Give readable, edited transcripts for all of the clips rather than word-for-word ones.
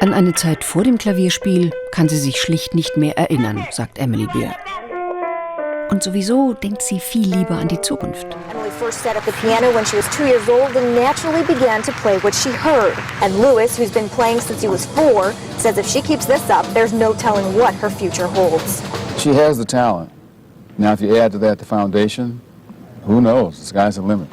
An eine Zeit vor dem Klavierspiel kann sie sich schlicht nicht mehr erinnern, sagt Emily Bear. Und sowieso denkt sie viel lieber an die Zukunft. Emily first sat at the piano when she was 2 years old and naturally began to play what she heard. And Louis, who's been playing since he was 4, says if she keeps this up, there's no telling what her future holds. She has the talent. Now, if you add to that the foundation, who knows? The sky's the limit.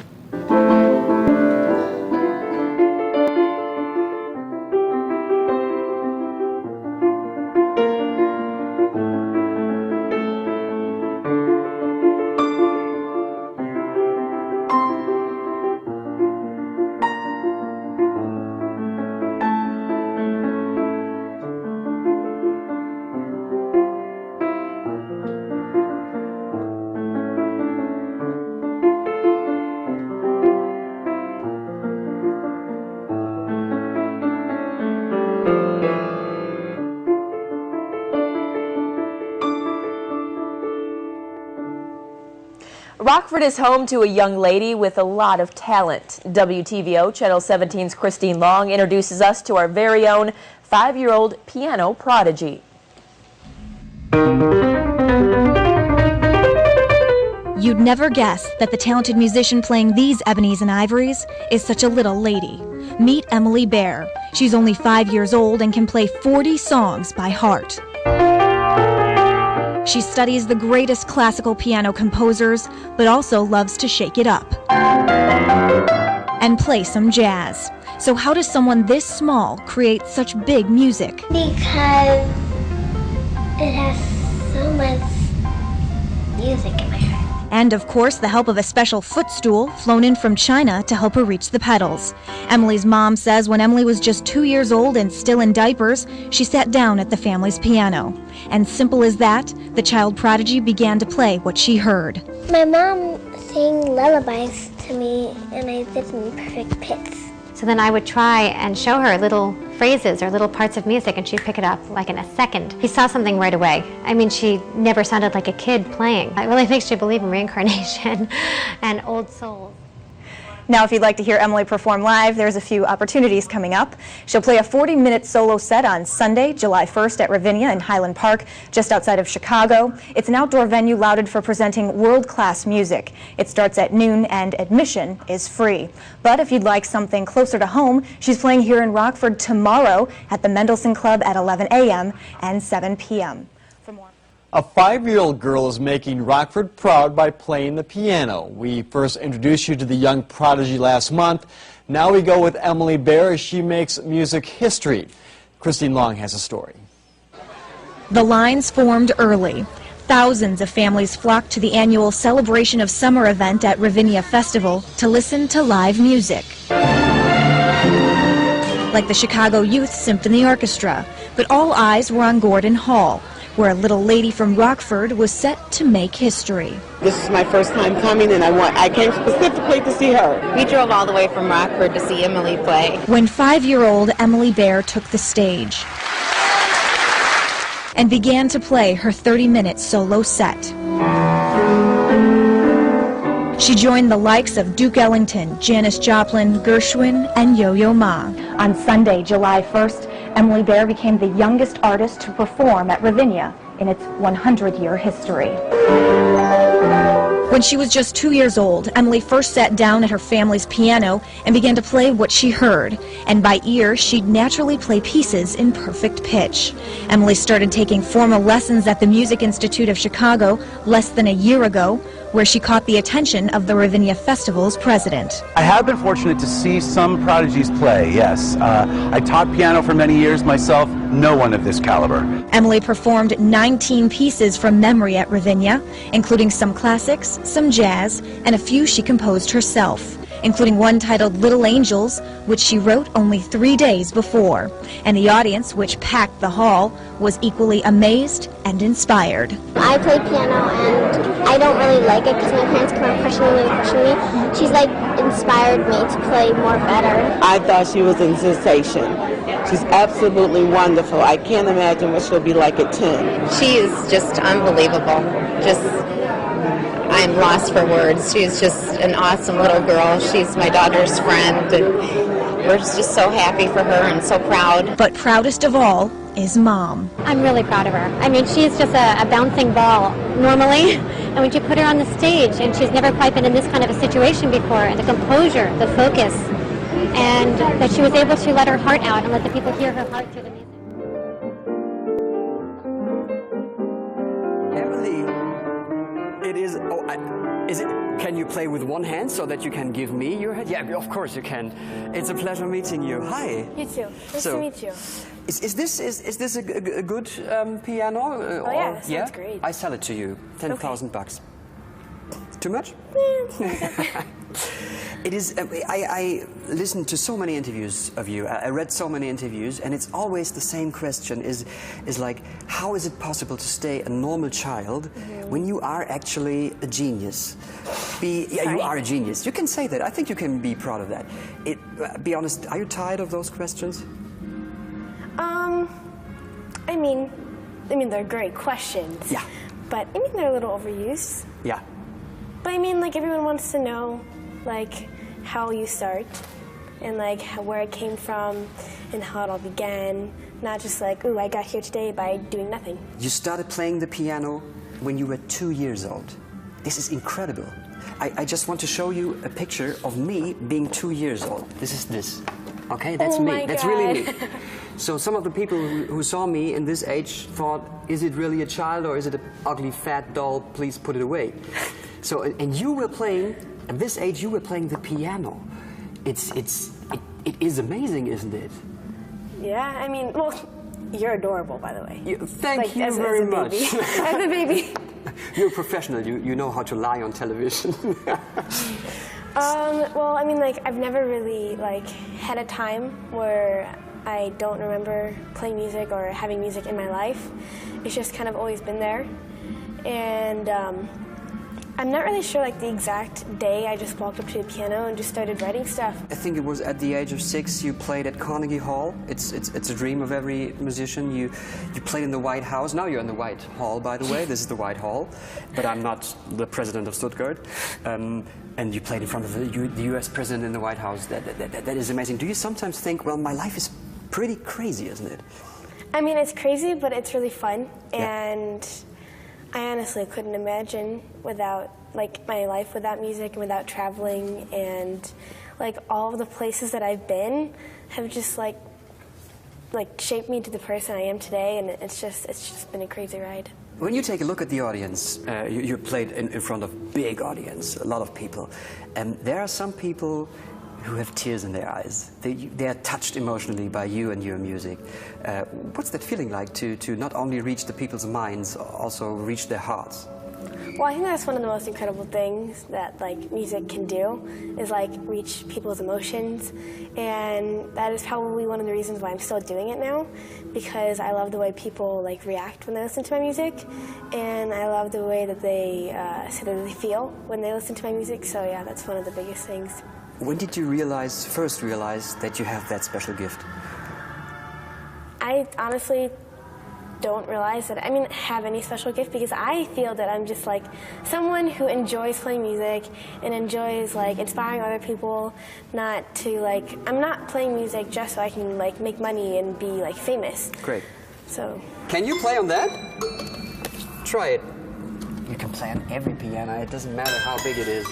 Rockford is home to a young lady with a lot of talent. WTVO Channel 17's Christine Long introduces us to our very own 5-year-old piano prodigy. You'd never guess that the talented musician playing these ebonies and ivories is such a little lady. Meet Emily Bear. She's only 5 years old and can play 40 songs by heart. She studies the greatest classical piano composers, but also loves to shake it up and play some jazz. So how does someone this small create such big music? Because it has so much music in my heart. And of course, the help of a special footstool flown in from China to help her reach the pedals. Emily's mom says when Emily was just 2 years old and still in diapers, she sat down at the family's piano. And simple as that, the child prodigy began to play what she heard. My mom sang lullabies to me, and I did in perfect pitch. So then I would try and show her little phrases or little parts of music, and she'd pick it up like in a second. He saw something right away. I mean, she never sounded like a kid playing. It really makes you believe in reincarnation and old souls. Now, if you'd like to hear Emily perform live, there's a few opportunities coming up. She'll play a 40-minute solo set on Sunday, July 1st at Ravinia in Highland Park, just outside of Chicago. It's an outdoor venue lauded for presenting world-class music. It starts at noon and admission is free. But if you'd like something closer to home, she's playing here in Rockford tomorrow at the Mendelssohn Club at 11 a.m. and 7 p.m. A 5-year-old girl is making Rockford proud by playing the piano. We first introduced you to the young prodigy last month. Now we go with Emily Bear as she makes music history. Christine Long has a story. The lines formed early. Thousands of families flocked to the annual Celebration of Summer event at Ravinia Festival to listen to live music, like the Chicago Youth Symphony Orchestra. But all eyes were on Gordon Hall, where a little lady from Rockford was set to make history. This is my first time coming, and I came specifically to see her. We drove all the way from Rockford to see Emily play. When 5-year-old Emily Bear took the stage and began to play her 30-minute solo set. She joined the likes of Duke Ellington, Janis Joplin, Gershwin, and Yo-Yo Ma. On Sunday, July 1st, Emily Bear became the youngest artist to perform at Ravinia in its 100-year history. When she was just 2 years old, Emily first sat down at her family's piano and began to play what she heard. And by ear, she'd naturally play pieces in perfect pitch. Emily started taking formal lessons at the Music Institute of Chicago less than a year ago, where she caught the attention of the Ravinia Festival's president. I have been fortunate to see some prodigies play, yes. I taught piano for many years myself, no one of this caliber. Emily performed 19 pieces from memory at Ravinia, including some classics, some jazz, and a few she composed herself, including one titled Little Angels, which she wrote only 3 days before. And the audience, which packed the hall, was equally amazed and inspired. I play piano, and I don't really like it because my parents come up pushing me. She's like inspired me to play more better. I thought she was a sensation. She's absolutely wonderful. I can't imagine what she'll be like at 10. She is just unbelievable. I'm lost for words. She's just an awesome little girl. She's my daughter's friend. And We're just so happy for her and so proud. But proudest of all is Mom. I'm really proud of her. I mean, she's just a bouncing ball normally, and when you put her on the stage, and she's never quite been in this kind of a situation before, and the composure, the focus, and that she was able to let her heart out and let the people hear her heart through the music. Emily, it is, can you play with one hand so that you can give me your hand? Yeah, of course you can. It's a pleasure meeting you. Hi. You too. Nice to meet you. Is this a good piano? Oh yeah, sounds great. I sell it to you. 10,000 bucks. Too much? It is. I listened to so many interviews of you. I read so many interviews, and it's always the same question: is like, how is it possible to stay a normal child when you are actually a genius? You are a genius. You can say that. I think you can be proud of that. Be honest. Are you tired of those questions? I mean, they're great questions. Yeah. But I mean, they're a little overused. Yeah. But I mean, like, everyone wants to know, like, how you start and, like, where it came from and how it all began. Not just like, ooh, I got here today by doing nothing. You started playing the piano when you were 2 years old. This is incredible. I just want to show you a picture of me being 2 years old. This is this. Okay, that's me. That's really me. So some of the people who saw me in this age thought, is it really a child or is it an ugly fat doll? Please put it away. So, and you were playing, at this age, you were playing the piano. It is amazing, isn't it? Yeah, I mean, well, you're adorable, by the way. Thank you very much. As a baby. You're a professional. You know how to lie on television. Well, I mean, like, I've never really, like, had a time where I don't remember playing music or having music in my life. It's just kind of always been there. And I'm not really sure, like, the exact day I just walked up to the piano and just started writing stuff. I think it was at the age of 6 you played at Carnegie Hall. It's a dream of every musician. You played in the White House. Now you're in the White Hall, by the way. This is the White Hall. But I'm not the president of Stuttgart. And you played in front of the U.S. president in the White House. That is amazing. Do you sometimes think, well, my life is pretty crazy, isn't it? I mean, it's crazy, but it's really fun. Yeah. And I honestly couldn't imagine without, like, my life without music and without traveling, and, like, all of the places that I've been have just, like shaped me to the person I am today, and it's just been a crazy ride. When you take a look at the audience, you played in front of big audience, a lot of people, and there are some people who have tears in their eyes. They are touched emotionally by you and your music. What's that feeling like to not only reach the people's minds, also reach their hearts? Well, I think that's one of the most incredible things that, like, music can do, is, like, reach people's emotions. And that is probably one of the reasons why I'm still doing it now, because I love the way people, like, react when they listen to my music, and I love the way that they say that they feel when they listen to my music. So yeah, that's one of the biggest things. When did you first realize that you have that special gift? I honestly don't realize that I have any special gift, because I feel that I'm just, like, someone who enjoys playing music and enjoys, like, inspiring other people. Not to, like, I'm not playing music just so I can, like, make money and be, like, famous. Great. So. Can you play on that? Try it. You can play on every piano. It doesn't matter how big it is.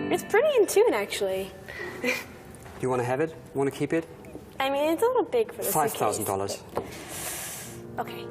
It's pretty in tune, actually. You want to have it? Want to keep it? I mean, it's a little big for the $5,000. Okay.